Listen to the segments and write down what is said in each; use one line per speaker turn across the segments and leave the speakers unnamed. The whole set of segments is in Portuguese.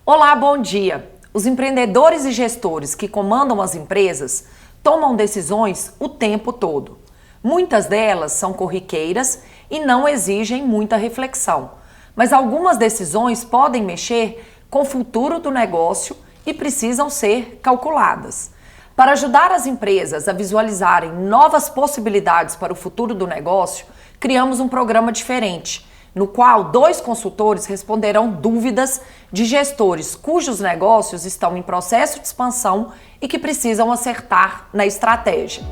Olá, bom dia! Os empreendedores e gestores que comandam as empresas tomam decisões o tempo todo. Muitas delas são corriqueiras e não exigem muita reflexão, mas algumas decisões podem mexer com o futuro do negócio e precisam ser calculadas. Para ajudar as empresas a visualizarem novas possibilidades para o futuro do negócio, criamos um programa diferente, no qual 2 consultores responderão dúvidas de gestores cujos negócios estão em processo de expansão e que precisam acertar na estratégia.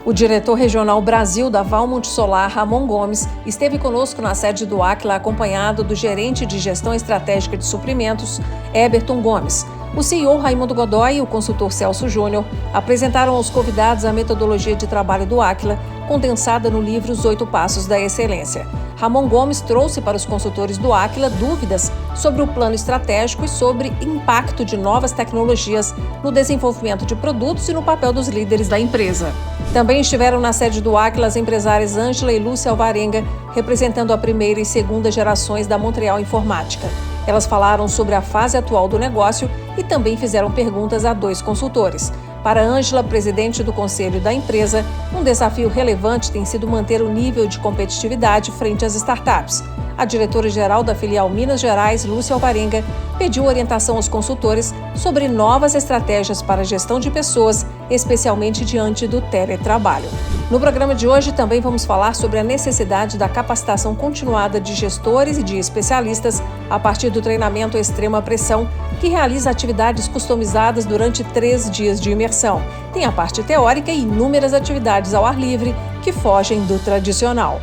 O diretor regional Brasil da Valmont Solar, Ramon Gomes, esteve conosco na sede do Aquila acompanhado do gerente de gestão estratégica de suprimentos, Eberton Gomes. O CEO Raimundo Godoy e o consultor Celso Júnior apresentaram aos convidados a metodologia de trabalho do Aquila, condensada no livro Os 8 Passos da Excelência. Ramon Gomes trouxe para os consultores do Aquila dúvidas sobre o plano estratégico e sobre impacto de novas tecnologias no desenvolvimento de produtos e no papel dos líderes da empresa. Também estiveram na sede do Aquila as empresárias Ângela e Lúcia Alvarenga, representando a primeira e segunda gerações da Montreal Informática. Elas falaram sobre a fase atual do negócio e também fizeram perguntas a 2 consultores. Para Ângela, presidente do conselho da empresa, um desafio relevante tem sido manter o nível de competitividade frente às startups. A diretora-geral da filial Minas Gerais, Lúcia Alvarenga, pediu orientação aos consultores sobre novas estratégias para a gestão de pessoas, especialmente diante do teletrabalho. No programa de hoje também vamos falar sobre a necessidade da capacitação continuada de gestores e de especialistas a partir do treinamento extrema pressão, que realiza atividades customizadas durante 3 dias de imersão. Tem a parte teórica e inúmeras atividades ao ar livre que fogem do tradicional.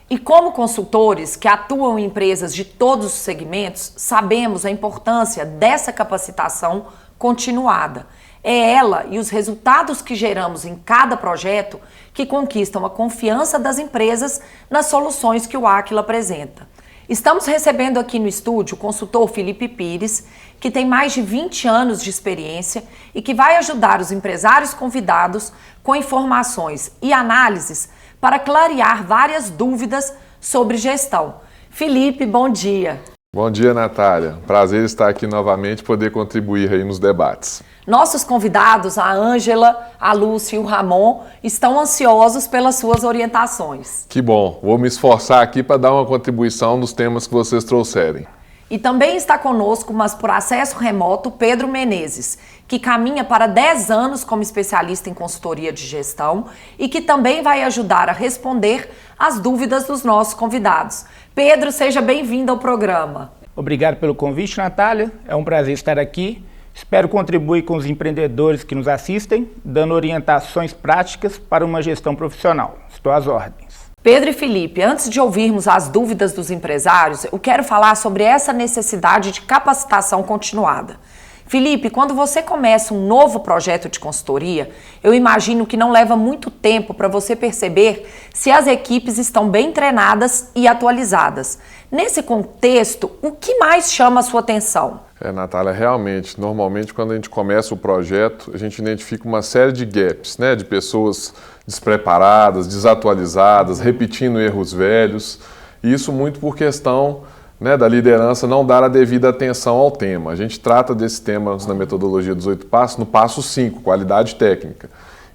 E como consultores que atuam em empresas de todos os segmentos, sabemos a importância dessa capacitação continuada. É ela e os resultados que geramos em cada projeto que conquistam a confiança das empresas nas soluções que o Aquila apresenta. Estamos recebendo aqui no estúdio o consultor Felipe Pires, que tem mais de 20 anos de experiência e que vai ajudar os empresários convidados com informações e análises para clarear várias dúvidas sobre gestão. Felipe, bom dia.
Bom dia, Natália. Prazer estar aqui novamente e poder contribuir aí nos debates.
Nossos convidados, a Ângela, a Lúcia e o Ramon, estão ansiosos pelas suas orientações.
Que bom. Vou me esforçar aqui para dar uma contribuição nos temas que vocês trouxerem.
E também está conosco, mas por acesso remoto, Pedro Menezes, que caminha para 10 anos como especialista em consultoria de gestão e que também vai ajudar a responder as dúvidas dos nossos convidados. Pedro, seja bem-vindo ao programa.
Obrigado pelo convite, Natália. É um prazer estar aqui. Espero contribuir com os empreendedores que nos assistem, dando orientações práticas para uma gestão profissional. Estou às ordens.
Pedro e Felipe, antes de ouvirmos as dúvidas dos empresários, eu quero falar sobre essa necessidade de capacitação continuada. Felipe, quando você começa um novo projeto de consultoria, eu imagino que não leva muito tempo para você perceber se as equipes estão bem treinadas e atualizadas. Nesse contexto, o que mais chama a sua atenção?
Natália, realmente, normalmente quando a gente começa o projeto, a gente identifica uma série de gaps, né, de pessoas despreparadas, desatualizadas, repetindo erros velhos, e isso muito por questão, né, da liderança não dar a devida atenção ao tema. A gente trata desse tema na metodologia dos 8 passos, no passo 5, qualidade técnica,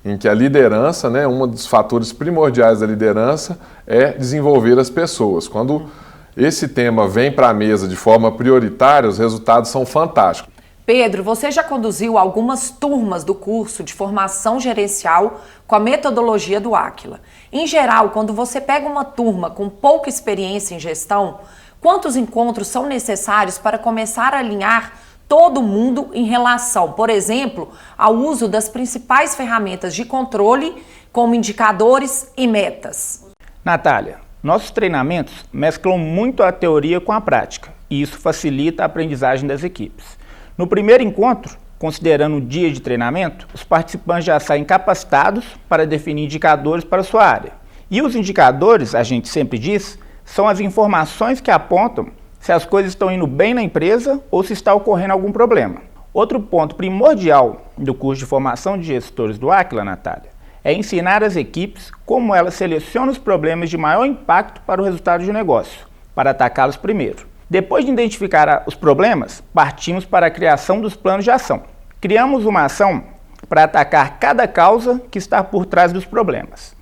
em que a liderança, né, um dos fatores primordiais da liderança é desenvolver as pessoas. Quando esse tema vem para a mesa de forma prioritária, os resultados são fantásticos.
Pedro, você já conduziu algumas turmas do curso de formação gerencial com a metodologia do Aquila. Em geral, quando você pega uma turma com pouca experiência em gestão, quantos encontros são necessários para começar a alinhar todo mundo em relação, por exemplo, ao uso das principais ferramentas de controle, como indicadores e metas?
Natália, nossos treinamentos mesclam muito a teoria com a prática, e isso facilita a aprendizagem das equipes. No primeiro encontro, considerando o dia de treinamento, os participantes já saem capacitados para definir indicadores para a sua área. E os indicadores, a gente sempre diz, são as informações que apontam se as coisas estão indo bem na empresa ou se está ocorrendo algum problema. Outro ponto primordial do curso de formação de gestores do Aquila, Natália, é ensinar as equipes como elas selecionam os problemas de maior impacto para o resultado de negócio, para atacá-los primeiro. Depois de identificar os problemas, partimos para a criação dos planos de ação. Criamos uma ação para atacar cada causa que está por trás dos problemas.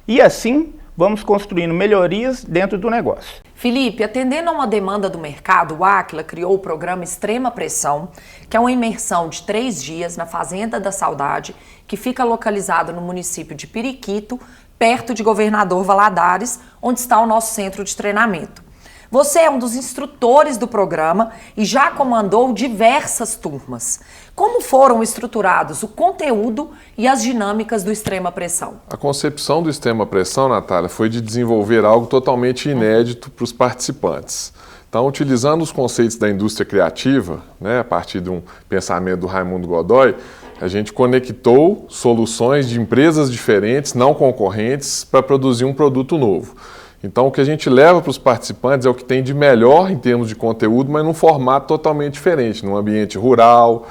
E assim, vamos construindo melhorias dentro do negócio.
Felipe, atendendo a uma demanda do mercado, o Aquila criou o programa Extrema Pressão, que é uma imersão de 3 dias na Fazenda da Saudade, que fica localizado no município de Periquito, perto de Governador Valadares, onde está o nosso centro de treinamento. Você é um dos instrutores do programa e já comandou diversas turmas. Como foram estruturados o conteúdo e as dinâmicas do Extrema Pressão?
A concepção do Extrema Pressão, Natália, foi de desenvolver algo totalmente inédito para os participantes. Então, utilizando os conceitos da indústria criativa, a partir de um pensamento do Raimundo Godoy, a gente conectou soluções de empresas diferentes, não concorrentes, para produzir um produto novo. Então, o que a gente leva para os participantes é o que tem de melhor em termos de conteúdo, mas num formato totalmente diferente, num ambiente rural,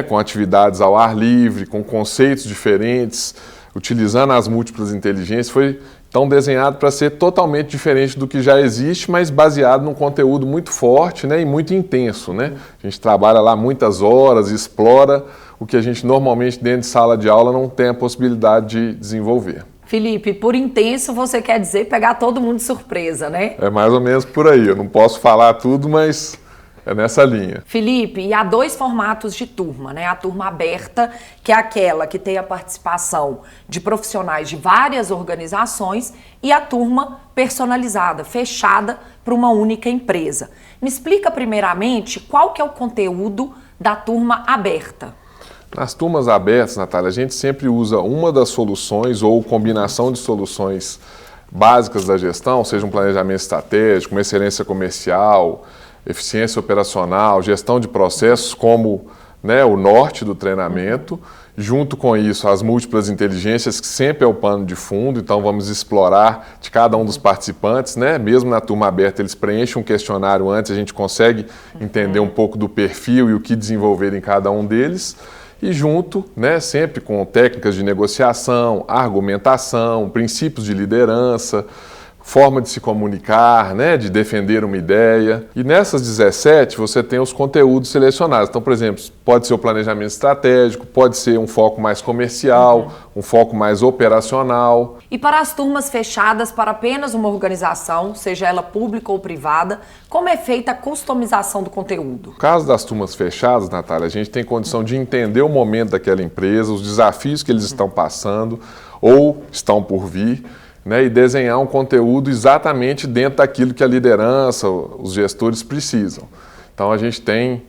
com atividades ao ar livre, com conceitos diferentes, utilizando as múltiplas inteligências. Foi então desenhado para ser totalmente diferente do que já existe, mas baseado num conteúdo muito forte e muito intenso. A gente trabalha lá muitas horas, explora o que a gente normalmente dentro de sala de aula não tem a possibilidade de desenvolver.
Felipe, por intenso você quer dizer pegar todo mundo de surpresa, né?
É mais ou menos por aí. Eu não posso falar tudo, mas é nessa linha.
Felipe, e há 2 formatos de turma, A turma aberta, que é aquela que tem a participação de profissionais de várias organizações, e a turma personalizada, fechada para uma única empresa. Me explica primeiramente qual que é o conteúdo da turma aberta.
Nas turmas abertas, Natália, a gente sempre usa uma das soluções ou combinação de soluções básicas da gestão, seja um planejamento estratégico, uma excelência comercial, eficiência operacional, gestão de processos como o norte do treinamento. Junto com isso, as múltiplas inteligências, que sempre é o pano de fundo, então vamos explorar de cada um dos participantes, Mesmo na turma aberta, eles preenchem um questionário antes, a gente consegue entender um pouco do perfil e o que desenvolver em cada um deles. E junto, sempre com técnicas de negociação, argumentação, princípios de liderança, forma de se comunicar, de defender uma ideia. E nessas 17 você tem os conteúdos selecionados. Então, por exemplo, pode ser o planejamento estratégico, pode ser um foco mais comercial, um foco mais operacional.
E para as turmas fechadas para apenas uma organização, seja ela pública ou privada, como é feita a customização do conteúdo?
No caso das turmas fechadas, Natália, a gente tem condição de entender o momento daquela empresa, os desafios que eles estão passando ou estão por vir, e desenhar um conteúdo exatamente dentro daquilo que a liderança, os gestores precisam. Então, a gente tem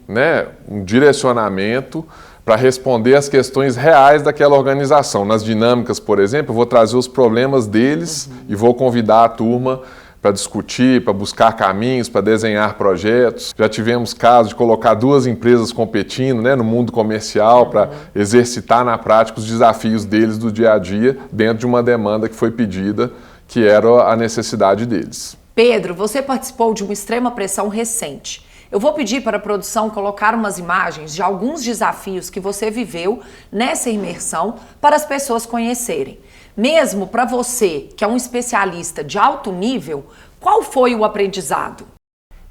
um direcionamento para responder às questões reais daquela organização. Nas dinâmicas, por exemplo, eu vou trazer os problemas deles e vou convidar a turma para discutir, para buscar caminhos, para desenhar projetos. Já tivemos casos de colocar 2 empresas competindo no mundo comercial para exercitar na prática os desafios deles do dia a dia dentro de uma demanda que foi pedida, que era a necessidade deles.
Pedro, você participou de uma Extrema Pressão recente. Eu vou pedir para a produção colocar umas imagens de alguns desafios que você viveu nessa imersão para as pessoas conhecerem. Mesmo para você, que é um especialista de alto nível, qual foi o aprendizado?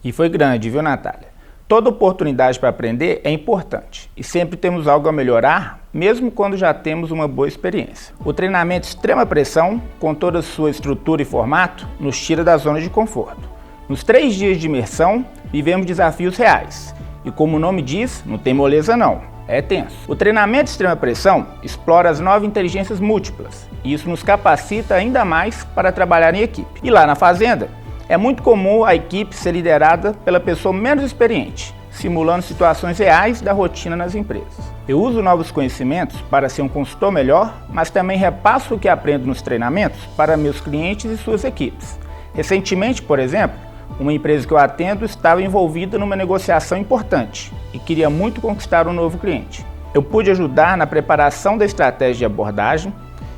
E foi grande, viu, Natália? Toda oportunidade para aprender é importante e sempre temos algo a melhorar, mesmo quando já temos uma boa experiência. O treinamento Extrema Pressão, com toda a sua estrutura e formato, nos tira da zona de conforto. Nos 3 dias de imersão, vivemos desafios reais. E como o nome diz, não tem moleza não. É tenso. O treinamento Extrema Pressão explora as 9 inteligências múltiplas e isso nos capacita ainda mais para trabalhar em equipe. E lá na Fazenda, é muito comum a equipe ser liderada pela pessoa menos experiente, simulando situações reais da rotina nas empresas. Eu uso novos conhecimentos para ser um consultor melhor, mas também repasso o que aprendo nos treinamentos para meus clientes e suas equipes. Recentemente, por exemplo, uma empresa que eu atendo estava envolvida numa negociação importante e queria muito conquistar um novo cliente. Eu pude ajudar na preparação da estratégia de abordagem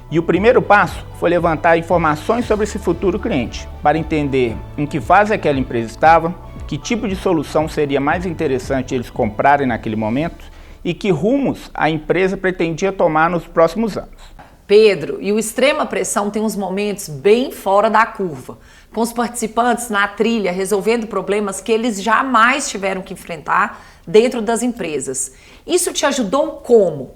e o primeiro passo foi levantar informações sobre esse futuro cliente, para entender em que fase aquela empresa estava, que tipo de solução seria mais interessante eles comprarem naquele momento e que rumos a empresa pretendia tomar nos próximos anos.
Pedro, e o Extrema Pressão tem uns momentos bem fora da curva, com os participantes na trilha resolvendo problemas que eles jamais tiveram que enfrentar dentro das empresas. Isso te ajudou como?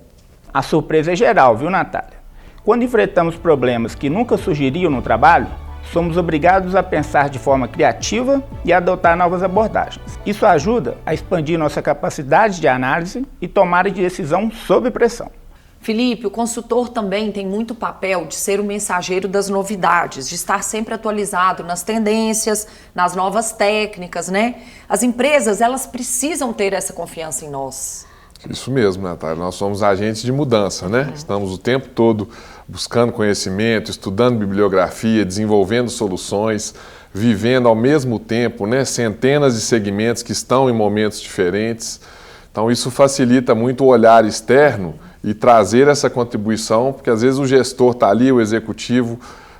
A surpresa é geral, viu, Natália? Quando enfrentamos problemas que nunca surgiriam no trabalho, somos obrigados a pensar de forma criativa e a adotar novas abordagens. Isso ajuda a expandir nossa capacidade de análise e tomada de decisão sob pressão.
Felipe, o consultor também tem muito papel de ser o mensageiro das novidades, de estar sempre atualizado nas tendências, nas novas técnicas, né? As empresas, elas precisam ter essa confiança em nós.
Isso mesmo, Natália. Nós somos agentes de mudança, né? Estamos o tempo todo buscando conhecimento, estudando bibliografia, desenvolvendo soluções, vivendo ao mesmo tempo, né, centenas de segmentos que estão em momentos diferentes. Então, isso facilita muito o olhar externo e trazer essa contribuição, porque às vezes o gestor está ali, o executivo,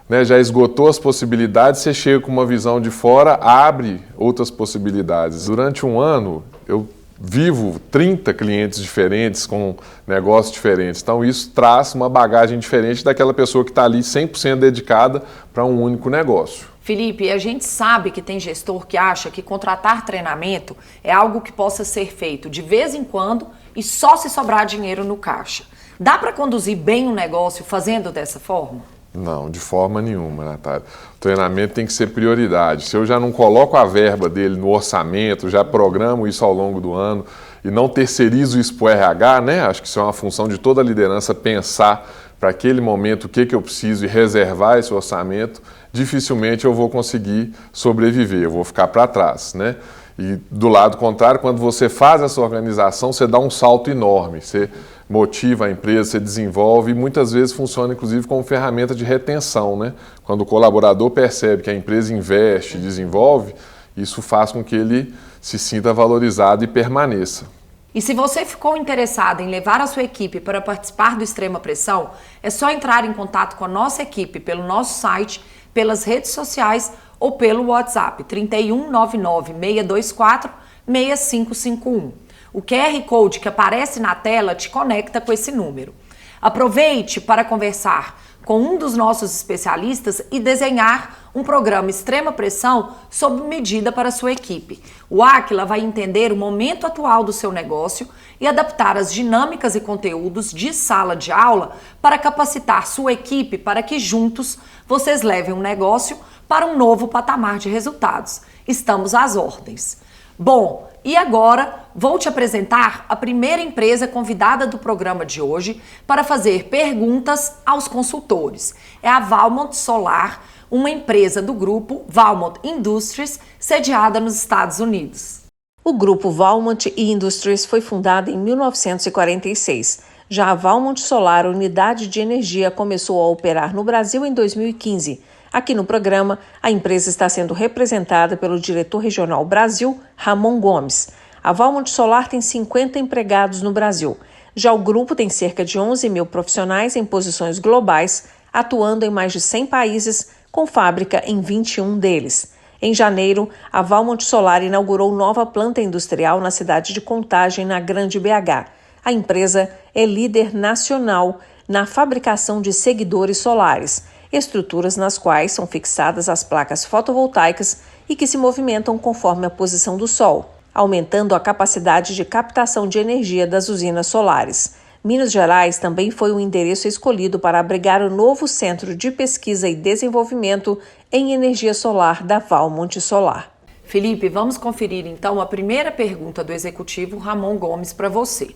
né, já esgotou as possibilidades, você chega com uma visão de fora, abre outras possibilidades. Durante um ano, eu vivo 30 clientes diferentes, com negócios diferentes. Então, isso traz uma bagagem diferente daquela pessoa que está ali 100% dedicada para um único negócio.
Felipe, a gente sabe que tem gestor que acha que contratar treinamento é algo que possa ser feito de vez em quando e só se sobrar dinheiro no caixa. Dá para conduzir bem um negócio fazendo dessa forma?
Não, de forma nenhuma, Natália. O treinamento tem que ser prioridade. Se eu já não coloco a verba dele no orçamento, já programo isso ao longo do ano e não terceirizo isso para o RH, né? Acho que isso é uma função de toda a liderança, pensar para aquele momento o que eu preciso e reservar esse orçamento, dificilmente eu vou conseguir sobreviver, eu vou ficar para trás, né? E do lado contrário, quando você faz essa organização, você dá um salto enorme, você motiva a empresa, você desenvolve e muitas vezes funciona inclusive como ferramenta de retenção, né? Quando o colaborador percebe que a empresa investe, desenvolve, isso faz com que ele se sinta valorizado e permaneça.
E se você ficou interessado em levar a sua equipe para participar do Extrema Pressão, é só entrar em contato com a nossa equipe pelo nosso site, pelas redes sociais ou pelo WhatsApp 31 99 624 6551. O QR Code que aparece na tela te conecta com esse número. Aproveite para conversar com um dos nossos especialistas e desenhar um programa Extrema Pressão sob medida para a sua equipe. O Aquila vai entender o momento atual do seu negócio e adaptar as dinâmicas e conteúdos de sala de aula para capacitar sua equipe para que juntos vocês levem um negócio para um novo patamar de resultados. Estamos às ordens. Bom, e agora vou te apresentar a primeira empresa convidada do programa de hoje para fazer perguntas aos consultores. É a Valmont Solar, uma empresa do grupo Valmont Industries, sediada nos Estados Unidos.
O grupo Valmont Industries foi fundado em 1946. Já a Valmont Solar, unidade de energia, começou a operar no Brasil em 2015. Aqui no programa, a empresa está sendo representada pelo diretor regional Brasil, Ramon Gomes. A Valmont Solar tem 50 empregados no Brasil. Já o grupo tem cerca de 11 mil profissionais em posições globais, atuando em mais de 100 países, com fábrica em 21 deles. Em janeiro, a Valmont Solar inaugurou nova planta industrial na cidade de Contagem, na Grande BH. A empresa é líder nacional na fabricação de seguidores solares, estruturas nas quais são fixadas as placas fotovoltaicas e que se movimentam conforme a posição do sol, aumentando a capacidade de captação de energia das usinas solares. Minas Gerais também foi o endereço escolhido para abrigar o novo Centro de Pesquisa e Desenvolvimento em Energia Solar da Valmont Solar.
Felipe, vamos conferir então a primeira pergunta do executivo Ramon Gomes para você.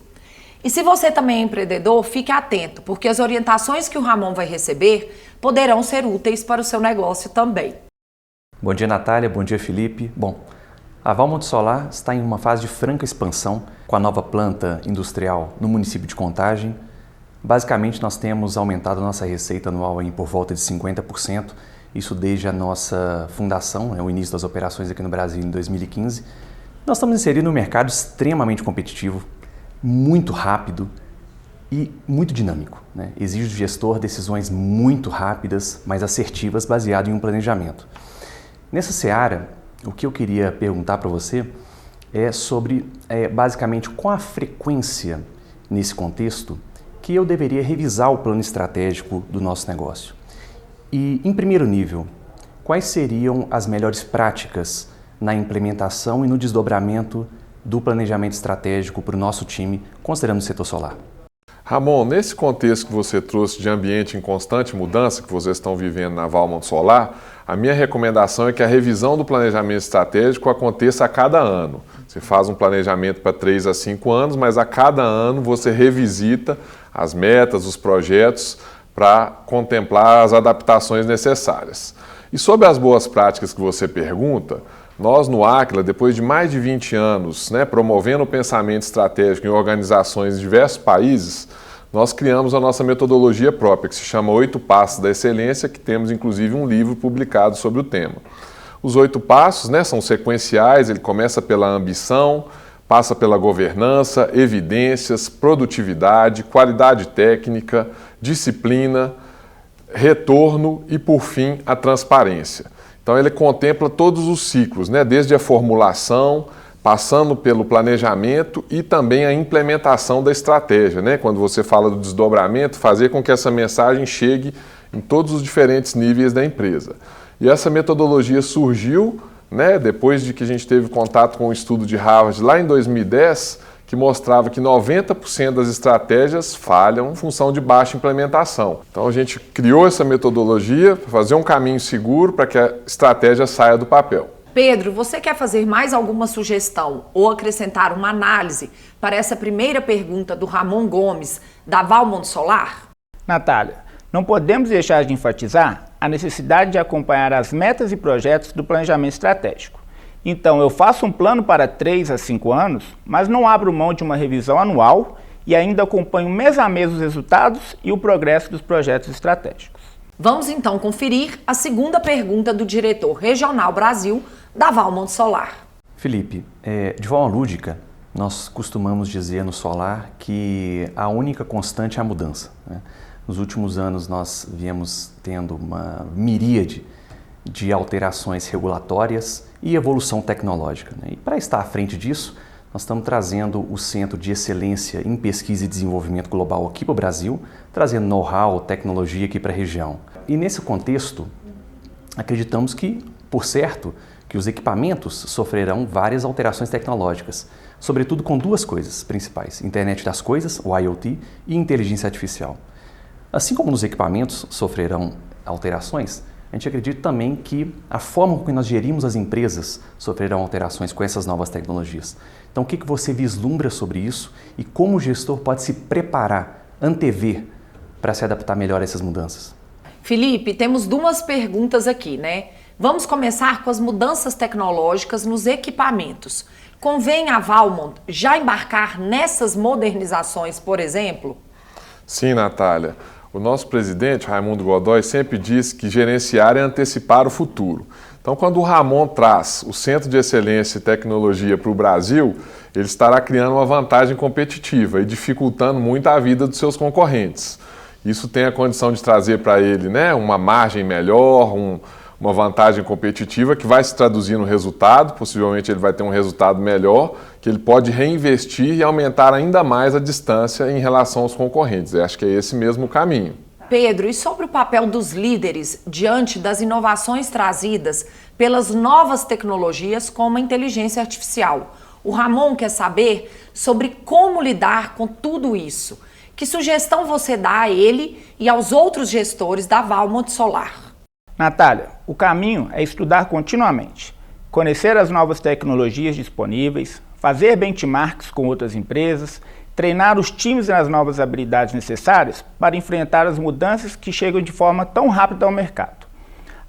E se você também é empreendedor, fique atento, porque as orientações que o Ramon vai receber poderão ser úteis para o seu negócio também.
Bom dia, Natália. Bom dia, Felipe. Bom, a Valmont Solar está em uma fase de franca expansão com a nova planta industrial no município de Contagem. Basicamente, nós temos aumentado a nossa receita anual por volta de 50%, isso desde a nossa fundação, o início das operações aqui no Brasil em 2015. Nós estamos inseridos num mercado extremamente competitivo, muito rápido e muito dinâmico, né? Exige do gestor decisões muito rápidas, mas assertivas, baseado em um planejamento. Nessa seara, o que eu queria perguntar para você é sobre, basicamente, qual a frequência, nesse contexto, que eu deveria revisar o plano estratégico do nosso negócio. E, em primeiro nível, quais seriam as melhores práticas na implementação e no desdobramento do planejamento estratégico para o nosso time, considerando o setor solar?
Ramon, nesse contexto que você trouxe de ambiente em constante mudança que vocês estão vivendo na Valmont Solar, a minha recomendação é que a revisão do planejamento estratégico aconteça a cada ano. Você faz um planejamento para 3 a 5 anos, mas a cada ano você revisita as metas, os projetos, para contemplar as adaptações necessárias. E sobre as boas práticas que você pergunta, nós no Aquila, depois de mais de 20 anos, promovendo o pensamento estratégico em organizações de diversos países, nós criamos a nossa metodologia própria, que se chama 8 Passos da Excelência, que temos inclusive um livro publicado sobre o tema. Os 8 passos são sequenciais, ele começa pela ambição, passa pela governança, evidências, produtividade, qualidade técnica, disciplina, retorno e, por fim, a transparência. Então ele contempla todos os ciclos, desde a formulação, passando pelo planejamento e também a implementação da estratégia. Quando você fala do desdobramento, fazer com que essa mensagem chegue em todos os diferentes níveis da empresa. E essa metodologia surgiu depois de que a gente teve contato com um estudo de Harvard lá em 2010, que mostrava que 90% das estratégias falham em função de baixa implementação. Então a gente criou essa metodologia para fazer um caminho seguro para que a estratégia saia do papel.
Pedro, você quer fazer mais alguma sugestão ou acrescentar uma análise para essa primeira pergunta do Ramon Gomes, da Valmont Solar?
Natália, não podemos deixar de enfatizar a necessidade de acompanhar as metas e projetos do planejamento estratégico. Então, eu faço um plano para 3 a 5 anos, mas não abro mão de uma revisão anual e ainda acompanho mês a mês os resultados e o progresso dos projetos estratégicos.
Vamos então conferir a segunda pergunta do diretor regional Brasil da Valmont Solar.
Felipe, de forma lúdica, nós costumamos dizer no solar que a única constante é a mudança. Nos últimos anos nós viemos tendo uma miríade de alterações regulatórias e evolução tecnológica. E para estar à frente disso, nós estamos trazendo o Centro de Excelência em Pesquisa e Desenvolvimento Global aqui para o Brasil, trazendo know-how, tecnologia aqui para a região. E nesse contexto, acreditamos que, por certo, que os equipamentos sofrerão várias alterações tecnológicas, sobretudo com 2 coisas principais: Internet das Coisas, o IoT, e inteligência artificial. Assim como nos equipamentos sofrerão alterações, a gente acredita também que a forma com que nós gerimos as empresas sofrerão alterações com essas novas tecnologias. Então, o que você vislumbra sobre isso e como o gestor pode se preparar, antever, para se adaptar melhor a essas mudanças?
Felipe, temos 2 perguntas aqui, Vamos começar com as mudanças tecnológicas nos equipamentos. Convém a Valmont já embarcar nessas modernizações, por exemplo?
Sim, Natália. O nosso presidente, Raimundo Godoy, sempre diz que gerenciar é antecipar o futuro. Então, quando o Ramon traz o Centro de Excelência e Tecnologia para o Brasil, ele estará criando uma vantagem competitiva e dificultando muito a vida dos seus concorrentes. Isso tem a condição de trazer para ele uma margem melhor, uma vantagem competitiva que vai se traduzir no resultado, possivelmente ele vai ter um resultado melhor, que ele pode reinvestir e aumentar ainda mais a distância em relação aos concorrentes. Eu acho que é esse mesmo o caminho.
Pedro, e sobre o papel dos líderes diante das inovações trazidas pelas novas tecnologias como a inteligência artificial? O Ramon quer saber sobre como lidar com tudo isso. Que sugestão você dá a ele e aos outros gestores da Valmont Solar?
Natália, o caminho é estudar continuamente, conhecer as novas tecnologias disponíveis, fazer benchmarks com outras empresas, treinar os times nas novas habilidades necessárias para enfrentar as mudanças que chegam de forma tão rápida ao mercado.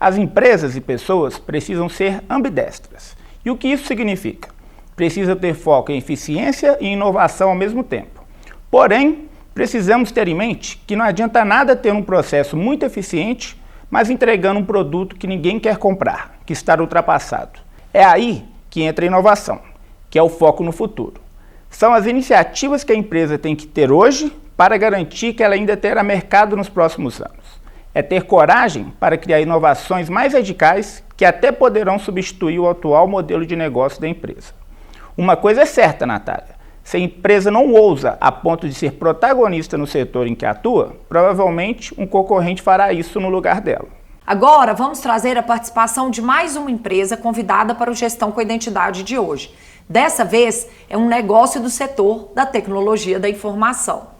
As empresas e pessoas precisam ser ambidestras. E o que isso significa? Precisam ter foco em eficiência e inovação ao mesmo tempo. Porém, precisamos ter em mente que não adianta nada ter um processo muito eficiente, mas entregando um produto que ninguém quer comprar, que está ultrapassado. É aí que entra a inovação, que é o foco no futuro. São as iniciativas que a empresa tem que ter hoje para garantir que ela ainda terá mercado nos próximos anos. É ter coragem para criar inovações mais radicais que até poderão substituir o atual modelo de negócio da empresa. Uma coisa é certa, Natália, Se a empresa não ousa a ponto de ser protagonista no setor em que atua, provavelmente um concorrente fará isso no lugar dela.
Agora, vamos trazer a participação de mais uma empresa convidada para o Gestão com Identidade de hoje. Dessa vez, é um negócio do setor da tecnologia da informação.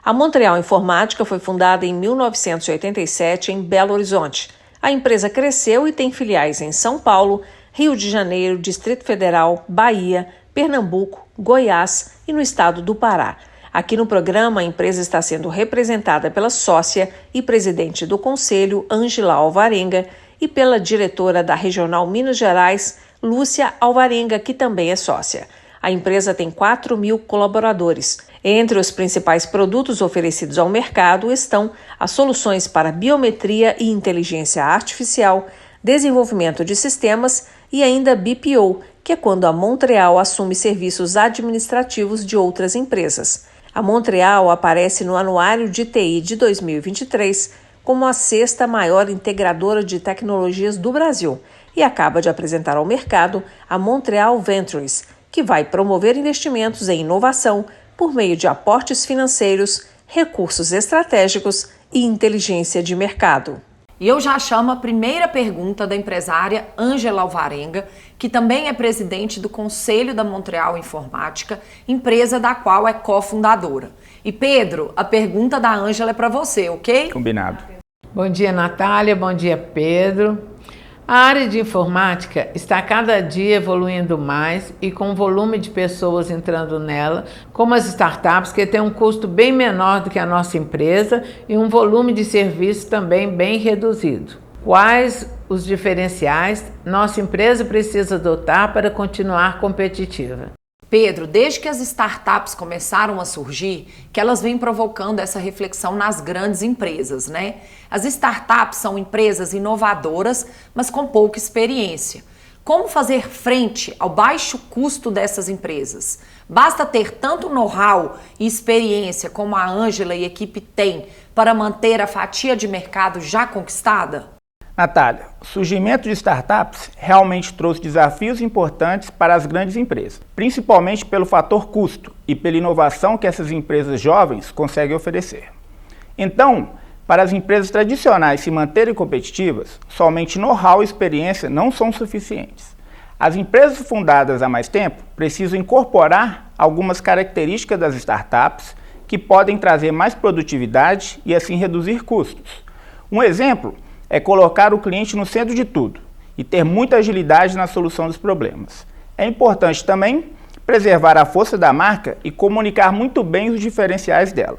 A Montreal Informática foi fundada em 1987 em Belo Horizonte. A empresa cresceu e tem filiais em São Paulo, Rio de Janeiro, Distrito Federal, Bahia, Pernambuco, Goiás e no estado do Pará. Aqui no programa, a empresa está sendo representada pela sócia e presidente do conselho, Ângela Alvarenga, e pela diretora da Regional Minas Gerais, Lúcia Alvarenga, que também é sócia. A empresa tem 4.000 colaboradores. Entre os principais produtos oferecidos ao mercado estão as soluções para biometria e inteligência artificial, desenvolvimento de sistemas e ainda BPO, que é quando a Montreal assume serviços administrativos de outras empresas. A Montreal aparece no Anuário de TI de 2023 como a 6ª maior integradora de tecnologias do Brasil e acaba de apresentar ao mercado a Montreal Ventures, que vai promover investimentos em inovação por meio de aportes financeiros, recursos estratégicos e inteligência de mercado.
E eu já chamo a primeira pergunta da empresária Ângela Alvarenga, que também é presidente do Conselho da Montreal Informática, empresa da qual é cofundadora. E Pedro, a pergunta da Ângela é para você, ok?
Combinado.
Bom dia, Natália. Bom dia, Pedro. A área de informática está cada dia evoluindo mais e com um volume de pessoas entrando nela, como as startups, que têm um custo bem menor do que a nossa empresa e um volume de serviços também bem reduzido. Quais os diferenciais nossa empresa precisa adotar para continuar competitiva?
Pedro, desde que as startups começaram a surgir, que elas vêm provocando essa reflexão nas grandes empresas, né? As startups são empresas inovadoras, mas com pouca experiência. Como fazer frente ao baixo custo dessas empresas? Basta ter tanto know-how e experiência como a Ângela e a equipe têm para manter a fatia de mercado já conquistada?
Natália, o surgimento de startups realmente trouxe desafios importantes para as grandes empresas, principalmente pelo fator custo e pela inovação que essas empresas jovens conseguem oferecer. Então, para as empresas tradicionais se manterem competitivas, somente know-how e experiência não são suficientes. As empresas fundadas há mais tempo precisam incorporar algumas características das startups que podem trazer mais produtividade e assim reduzir custos. Um exemplo é colocar o cliente no centro de tudo e ter muita agilidade na solução dos problemas. É importante também preservar a força da marca e comunicar muito bem os diferenciais dela.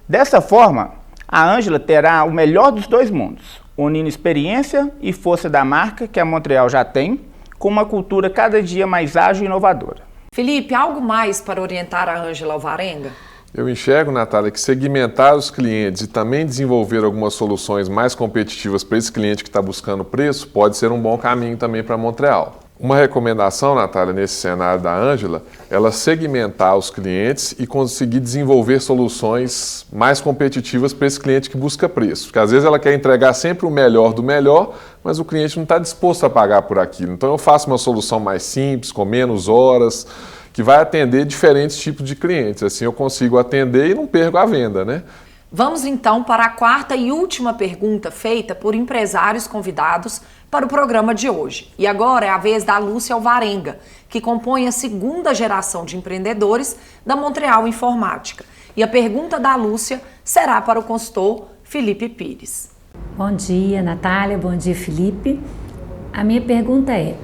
Dessa forma, a Ângela terá o melhor dos dois mundos, unindo experiência e força da marca que a Montreal já tem, com uma cultura cada dia mais ágil e inovadora.
Felipe, algo mais para orientar a Ângela Alvarenga?
Eu enxergo, Natália, que segmentar os clientes e também desenvolver algumas soluções mais competitivas para esse cliente que está buscando preço pode ser um bom caminho também para Montreal. Uma recomendação, Natália, nesse cenário da Ângela, ela segmentar os clientes e conseguir desenvolver soluções mais competitivas para esse cliente que busca preço. Porque às vezes ela quer entregar sempre o melhor do melhor, mas o cliente não está disposto a pagar por aquilo. Então eu faço uma solução mais simples, com menos horas, que vai atender diferentes tipos de clientes. Assim eu consigo atender e não perco a venda, né?
Vamos então para a quarta e última pergunta feita por empresários convidados para o programa de hoje. E agora é a vez da Lúcia Alvarenga, que compõe a segunda geração de empreendedores da Montreal Informática. E a pergunta da Lúcia será para o consultor Felipe Pires.
Bom dia, Natália. Bom dia, Felipe. A minha pergunta é: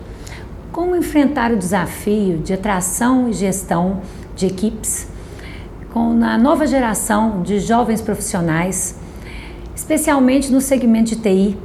como enfrentar o desafio de atração e gestão de equipes com a nova geração de jovens profissionais, especialmente no segmento de TI,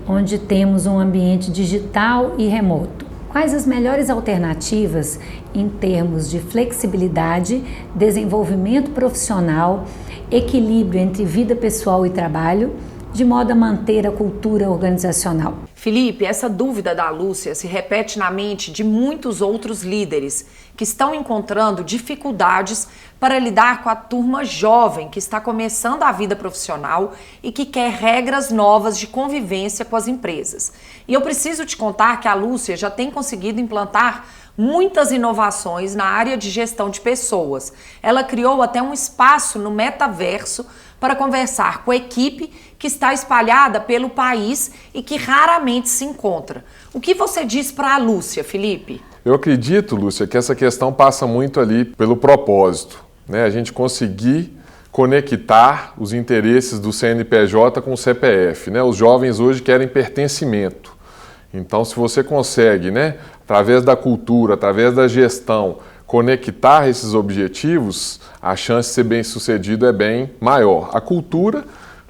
onde temos um ambiente digital e remoto? Quais as melhores alternativas em termos de flexibilidade, desenvolvimento profissional, equilíbrio entre vida pessoal e trabalho, de modo a manter a cultura organizacional?
Felipe, essa dúvida da Lúcia se repete na mente de muitos outros líderes que estão encontrando dificuldades para lidar com a turma jovem que está começando a vida profissional e que quer regras novas de convivência com as empresas. E eu preciso te contar que a Lúcia já tem conseguido implantar muitas inovações na área de gestão de pessoas. Ela criou até um espaço no metaverso para conversar com a equipe que está espalhada pelo país e que raramente se encontra. O que você diz para a Lúcia, Felipe?
Eu acredito, Lúcia, que essa questão passa muito ali pelo propósito, né? A gente conseguir conectar os interesses do CNPJ com o CPF, né? Os jovens hoje querem pertencimento. Então, se você consegue, né, através da cultura, através da gestão, conectar esses objetivos, a chance de ser bem-sucedido é bem maior. A cultura,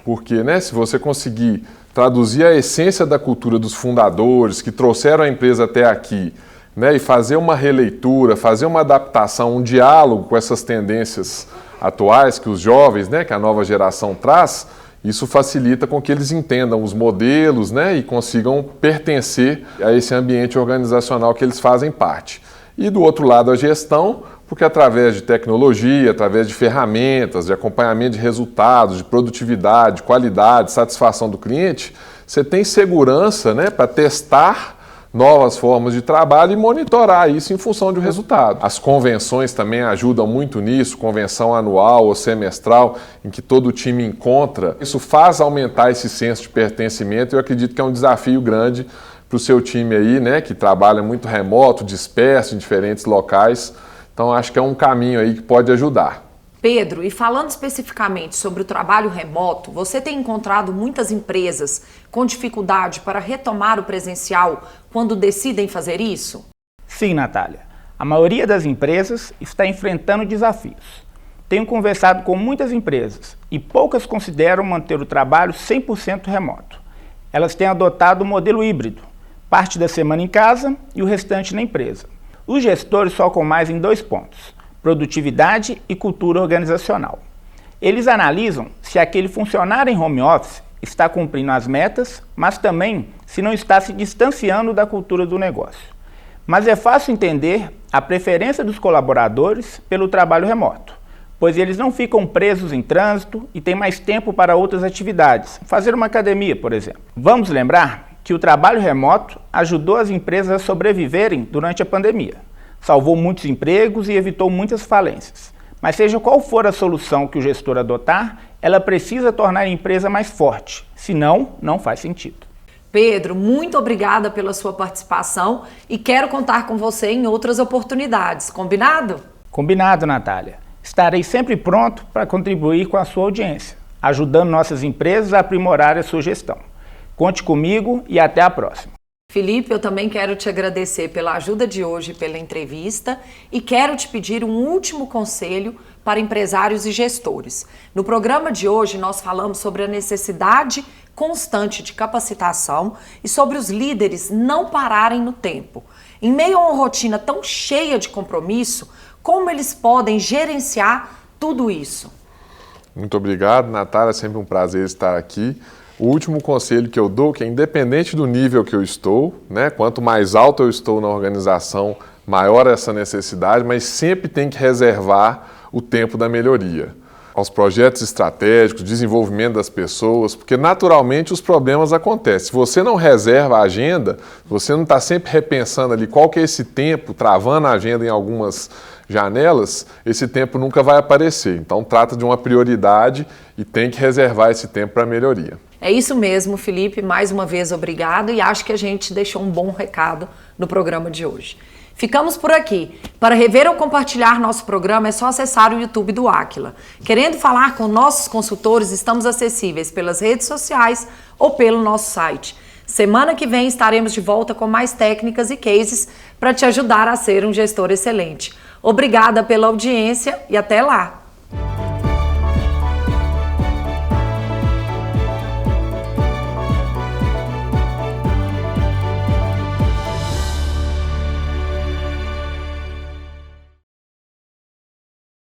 porque, né, se você conseguir traduzir a essência da cultura dos fundadores que trouxeram a empresa até aqui, né, e fazer uma releitura, fazer uma adaptação, um diálogo com essas tendências atuais que os jovens, né, que a nova geração traz, isso facilita com que eles entendam os modelos, né, e consigam pertencer a esse ambiente organizacional que eles fazem parte. E do outro lado a gestão, porque através de tecnologia, através de ferramentas, de acompanhamento de resultados, de produtividade, de qualidade, satisfação do cliente, você tem segurança, né, para testar novas formas de trabalho e monitorar isso em função do resultado. As convenções também ajudam muito nisso, convenção anual ou semestral, em que todo o time encontra. Isso faz aumentar esse senso de pertencimento e eu acredito que é um desafio grande para o seu time aí, né, que trabalha muito remoto, disperso em diferentes locais. Então acho que é um caminho aí que pode ajudar.
Pedro, e falando especificamente sobre o trabalho remoto, você tem encontrado muitas empresas com dificuldade para retomar o presencial quando decidem fazer isso?
Sim, Natália. A maioria das empresas está enfrentando desafios. Tenho conversado com muitas empresas e poucas consideram manter o trabalho 100% remoto. Elas têm adotado o modelo híbrido, parte da semana em casa e o restante na empresa. Os gestores focam mais em 2 pontos: produtividade e cultura organizacional. Eles analisam se aquele funcionário em home office está cumprindo as metas, mas também se não está se distanciando da cultura do negócio. Mas é fácil entender a preferência dos colaboradores pelo trabalho remoto, pois eles não ficam presos em trânsito e têm mais tempo para outras atividades, fazer uma academia, por exemplo. Vamos lembrar que o trabalho remoto ajudou as empresas a sobreviverem durante a pandemia. Salvou muitos empregos e evitou muitas falências. Mas seja qual for a solução que o gestor adotar, ela precisa tornar a empresa mais forte, senão não faz sentido.
Pedro, muito obrigada pela sua participação e quero contar com você em outras oportunidades, combinado?
Combinado, Natália. Estarei sempre pronto para contribuir com a sua audiência, ajudando nossas empresas a aprimorar a sua gestão. Conte comigo e até a próxima.
Felipe, eu também quero te agradecer pela ajuda de hoje, pela entrevista, e quero te pedir um último conselho para empresários e gestores. No programa de hoje, nós falamos sobre a necessidade constante de capacitação e sobre os líderes não pararem no tempo. Em meio a uma rotina tão cheia de compromisso, como eles podem gerenciar tudo isso?
Muito obrigado, Natália, é sempre um prazer estar aqui. O último conselho que eu dou, que é independente do nível que eu estou, né, quanto mais alto eu estou na organização, maior essa necessidade, mas sempre tem que reservar o tempo da melhoria. Aos projetos estratégicos, desenvolvimento das pessoas, porque naturalmente os problemas acontecem. Se você não reserva a agenda, você não está sempre repensando ali qual que é esse tempo, travando a agenda em algumas janelas, esse tempo nunca vai aparecer. Então trata de uma prioridade e tem que reservar esse tempo para melhoria.
É isso mesmo, Felipe. Mais uma vez, obrigado. E acho que a gente deixou um bom recado no programa de hoje. Ficamos por aqui. Para rever ou compartilhar nosso programa, é só acessar o YouTube do Aquila. Querendo falar com nossos consultores, estamos acessíveis pelas redes sociais ou pelo nosso site. Semana que vem estaremos de volta com mais técnicas e cases para te ajudar a ser um gestor excelente. Obrigada pela audiência e até lá!